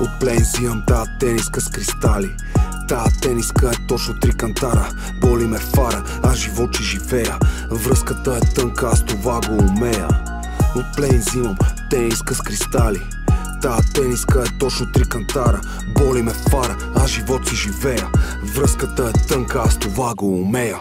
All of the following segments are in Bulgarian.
От плейн взимам тази тениска с кристали. Тая тениска е точно 3 кантара. Боли ме фара, аз живочи живея. Връзката е тънка, аз това го умея. От плейн взимам тениска с кристали. Тая тениска е точно 3 кантара. Боли ме фара, аз живот си живея. Връзката е тънка, аз това го умея.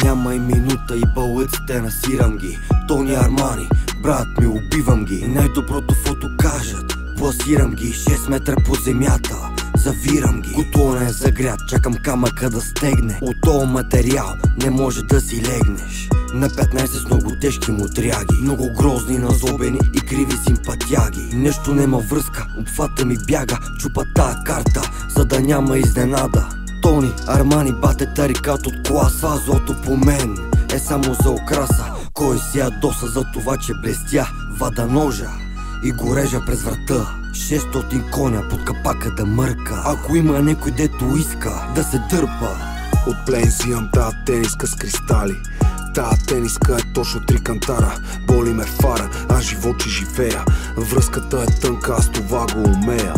Няма и минута и балъците насирам ги. Тони Армани, брат ми, убивам ги. И най-доброто фото кажат, пласирам ги. 6 метра по земята, завирам ги. Котлона е загрят, чакам камъка да стегне. От този материал не може да си легнеш. На 15 с много тежки мутряги, много грозни, назобени и криви симпатяги. Нещо нема връзка, обхвата ми бяга. Чупа тая карта, за да няма изненада. Тони Армани, бате тарикат от класа. Злото по мен е само за украса. Кой си ядоса за това, че блестя? Вада ножа и го режа през врата. 600 коня под капака да мърка. Ако има някой дето иска да се дърпа. От плейн взимам тая тениска с кристали. Тая тениска е точно 3 кантара. Боли ме фара, аз живочи живея. Връзката е тънка, аз това го умея.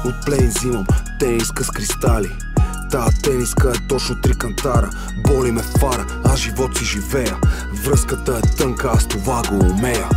От плейн взимам тениска с кристали. Тая тениска е точно 3 кантара. Боли ме фара, аз живот си живея. Връзката е тънка, аз това го умея.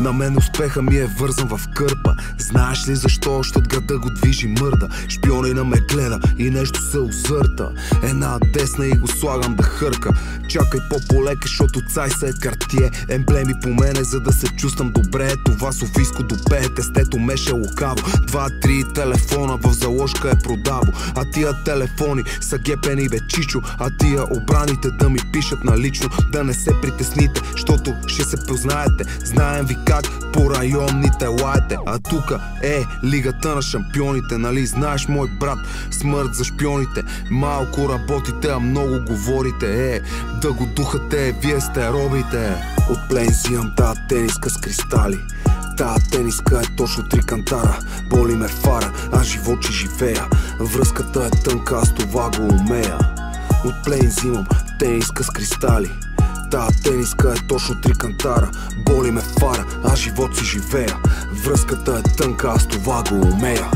На мен успеха ми е вързан в кърпа. Знаеш ли защо? Защото града го движи мърда. Шпионина ме гледа и нещо се озърта. Една десна и го слагам да хърка. Чакай по-полека, защото цайса е картие. Емблеми по мене, за да се чувствам добре. Това софийско допее, тестето меше лукаво. 2-3 телефона в заложка е продаво. А тия телефони са гепени бе чичо. А тия обраните да ми пишат налично. Да не се притесните, защото ще се познаете. Знаем ви как по районните лаете. А тука е лигата на шампионите. Нали знаеш, мой брат, смърт за шпионите. Малко работите, а много говорите. Да го духате, вие сте робите. От плейн взимам тая тениска с кристали. Тая тениска е точно 3 кантара. Боли ме фара, аз живочи живея. Връзката е тънка, аз това го умея. От плейн взимам тениска с кристали. Тая тениска е точно 3 кантара. Боли ме фара, аз живот си живея. Връзката е тънка, аз това го умея.